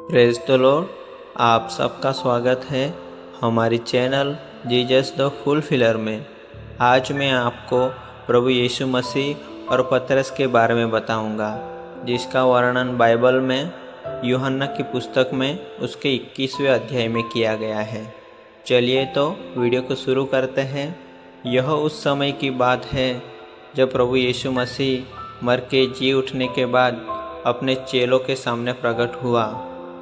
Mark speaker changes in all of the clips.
Speaker 1: Praise the Lord. आप सबका स्वागत है हमारी चैनल जीसस द फुलफिलर में। आज मैं आपको प्रभु यीशु मसीह और पतरस के बारे में बताऊंगा, जिसका वर्णन बाइबल में यूहन्ना की पुस्तक में उसके 21वें अध्याय में किया गया है। चलिए तो वीडियो को शुरू करते हैं। यह उस समय की बात है जब प्रभु यीशु मसीह मर के जी उठने के बाद अपने चेलों के सामने प्रकट हुआ।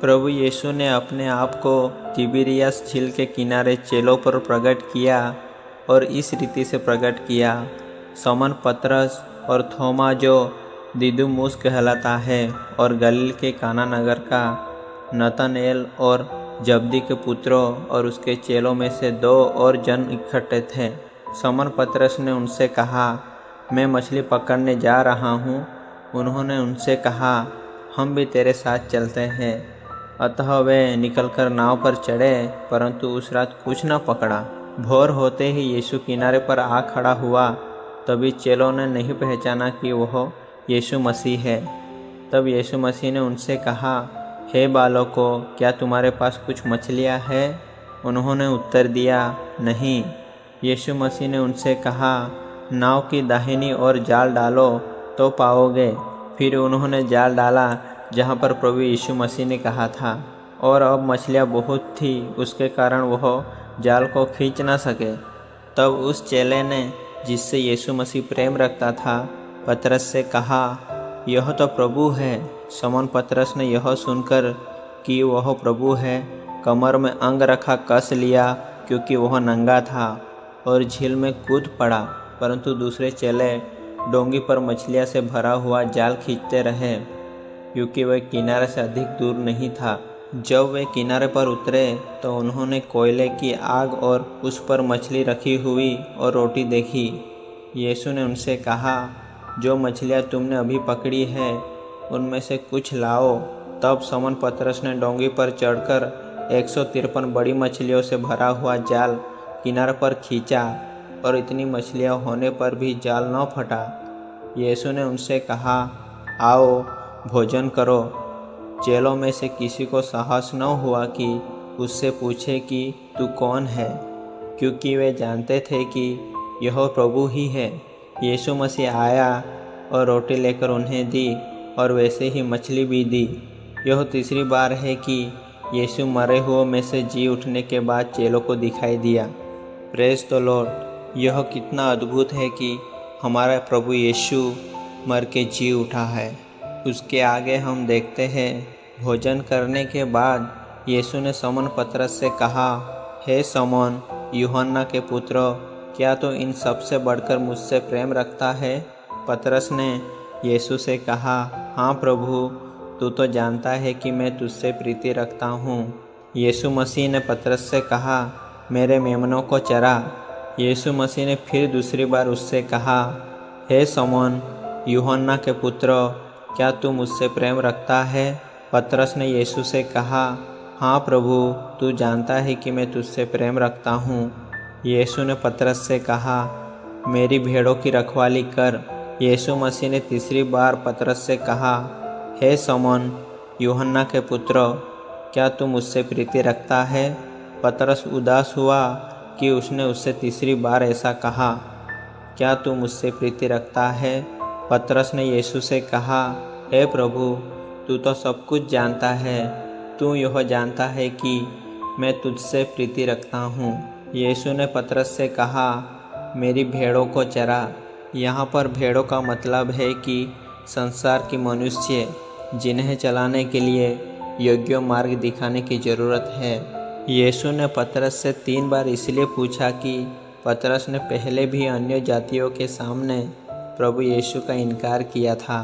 Speaker 1: प्रभु यीशु ने अपने आप को तिबिरियस झील के किनारे चेलों पर प्रकट किया और इस रीति से प्रकट किया। समन पतरस और थोमा जो दिदुमुस कहलाता है और गलील के काना नगर का नतनएल और जब्दी के पुत्रों और उसके चेलों में से 2 और जन इकट्ठे थे। समन पतरस ने उनसे कहा, मैं मछली पकड़ने जा रहा हूँ। उन्होंने उनसे कहा, हम भी तेरे साथ चलते हैं। अतः वे निकलकर नाव पर चढ़े, परंतु उस रात कुछ न पकड़ा। भोर होते ही यीशु किनारे पर आ खड़ा हुआ। तभी चेलों ने नहीं पहचाना कि वह यीशु मसीह है। तब यीशु मसीह ने उनसे कहा, हे बालकों, क्या तुम्हारे पास कुछ मछलियाँ हैं? उन्होंने उत्तर दिया, नहीं। यीशु मसीह ने उनसे कहा, नाव की दाहिनी ओर जाल डालो तो पाओगे। फिर उन्होंने जाल डाला जहाँ पर प्रभु यीशु मसीह ने कहा था, और अब मछलियाँ बहुत थी, उसके कारण वह जाल को खींच न सके। तब उस चेले ने, जिससे यीशु मसीह प्रेम रखता था, पतरस से कहा, यह तो प्रभु है। समौन पतरस ने यह सुनकर कि वह प्रभु है, कमर में अंगरखा कस लिया, क्योंकि वह नंगा था, और झील में कूद पड़ा। परंतु दूसरे चेले डोंगी पर मछलियाँ से भरा हुआ जाल खींचते रहे, क्योंकि वह किनारे से अधिक दूर नहीं था। जब वे किनारे पर उतरे तो उन्होंने कोयले की आग और उस पर मछली रखी हुई और रोटी देखी। यीशु ने उनसे कहा, जो मछलियाँ तुमने अभी पकड़ी है उनमें से कुछ लाओ। तब समौन पतरस ने डोंगी पर चढ़कर 153 बड़ी मछलियों से भरा हुआ जाल किनारे पर खींचा, और इतनी मछलियाँ होने पर भी जाल न फटा। यीशु ने उनसे कहा, आओ भोजन करो। चेलों में से किसी को साहस न हुआ कि उससे पूछे कि तू कौन है, क्योंकि वे जानते थे कि यह प्रभु ही है। यीशु मसीह आया और रोटी लेकर उन्हें दी, और वैसे ही मछली भी दी। यह तीसरी बार है कि यीशु मरे हुओं में से जी उठने के बाद चेलों को दिखाई दिया। Praise the Lord. यह कितना अद्भुत है कि हमारा प्रभु यीशु मर के जी उठा है। उसके आगे हम देखते हैं, भोजन करने के बाद यीशु ने समौन पतरस से कहा, हे समौन, यूहन्ना के पुत्र, क्या तू इन सबसे बढ़कर मुझसे प्रेम रखता है? पतरस ने यीशु से कहा, हाँ प्रभु, तू तो जानता है कि मैं तुझसे प्रीति रखता हूँ। यीशु मसीह ने पतरस से कहा, मेरे मेमनों को चरा। यीशु मसीह ने फिर दूसरी बार उससे कहा, हे समौन, यूहन्ना के पुत्र, क्या तू मुझसे प्रेम रखता है? पतरस ने यीशु से कहा, हाँ प्रभु, तू जानता है कि मैं तुझसे प्रेम रखता हूँ। यीशु ने पतरस से कहा, मेरी भेड़ों की रखवाली कर। यीशु मसीह ने तीसरी बार पतरस से कहा, हे समौन, यूहन्ना के पुत्र, क्या तू मुझसे प्रीति रखता है? पतरस उदास हुआ कि उसने उससे तीसरी बार ऐसा कहा, क्या तू मुझसे प्रीति रखता है? पतरस ने यीशु से कहा, हे प्रभु, तू तो सब कुछ जानता है। तू यह जानता है कि मैं तुझसे प्रीति रखता हूँ। यीशु ने पतरस से कहा, मेरी भेड़ों को चरा। यहाँ पर भेड़ों का मतलब है कि संसार की मनुष्य, जिन्हें चलाने के लिए योग्य मार्ग दिखाने की ज़रूरत है। यीशु ने पतरस से 3 बार इसलिए पूछा कि पतरस ने पहले भी अन्य जातियों के सामने प्रभु यीशु का इनकार किया था,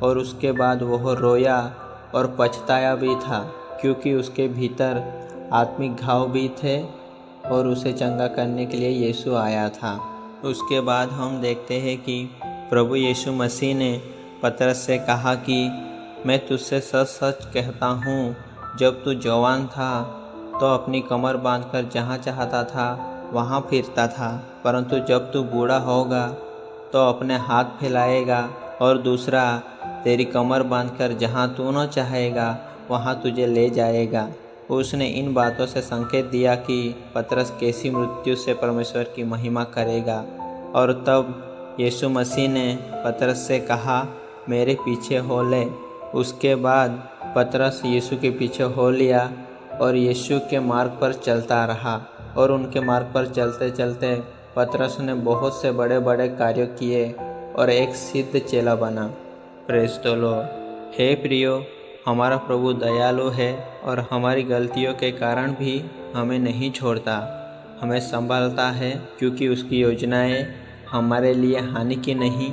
Speaker 1: और उसके बाद वह रोया और पछताया भी था, क्योंकि उसके भीतर आत्मिक घाव भी थे, और उसे चंगा करने के लिए यीशु आया था। उसके बाद हम देखते हैं कि प्रभु यीशु मसीह ने पतरस से कहा कि मैं तुझसे सच सच कहता हूँ, जब तू जवान था तो अपनी कमर बांधकर जहाँ चाहता था वहाँ फिरता था, परंतु जब तू बूढ़ा होगा तो अपने हाथ फैलाएगा और दूसरा तेरी कमर बांधकर जहाँ तू न चाहेगा वहाँ तुझे ले जाएगा। उसने इन बातों से संकेत दिया कि पतरस कैसी मृत्यु से परमेश्वर की महिमा करेगा। और तब यीशु मसीह ने पतरस से कहा, मेरे पीछे हो ले। उसके बाद पतरस यीशु के पीछे हो लिया और यीशु के मार्ग पर चलता रहा। और उनके मार्ग पर चलते चलते पतरस ने बहुत से बड़े बड़े कार्य किए और एक सिद्ध चेला बना। Praise the Lord. हे प्रियो, हमारा प्रभु दयालु है और हमारी गलतियों के कारण भी हमें नहीं छोड़ता, हमें संभालता है, क्योंकि उसकी योजनाएं हमारे लिए हानि की नहीं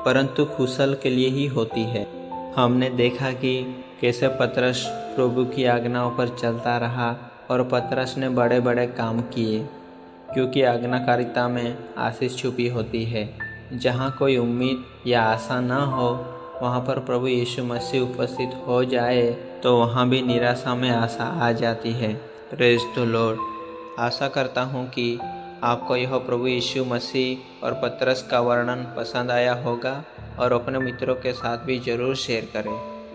Speaker 1: परंतु कुशल के लिए ही होती है। हमने देखा कि कैसे पतरस प्रभु की आज्ञाओं पर चलता रहा और पतरस ने बड़े बड़े काम किए, क्योंकि आज्ञाकारिता में आशीष छुपी होती है। जहाँ कोई उम्मीद या आशा न हो, वहाँ पर प्रभु यीशु मसीह उपस्थित हो जाए तो वहाँ भी निराशा में आशा आ जाती है। Praise the Lord. आशा करता हूँ कि आपको यह प्रभु यीशु मसीह और पतरस का वर्णन पसंद आया होगा और अपने मित्रों के साथ भी ज़रूर शेयर करें।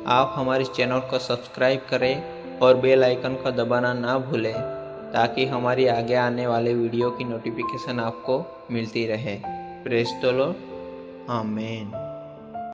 Speaker 1: आप हमारे चैनल को सब्सक्राइब करें और बेल आइकन को दबाना ना भूलें, ताकि हमारी आगे आने वाले वीडियो की नोटिफिकेशन आपको मिलती रहे। Praise the Lord. आमीन।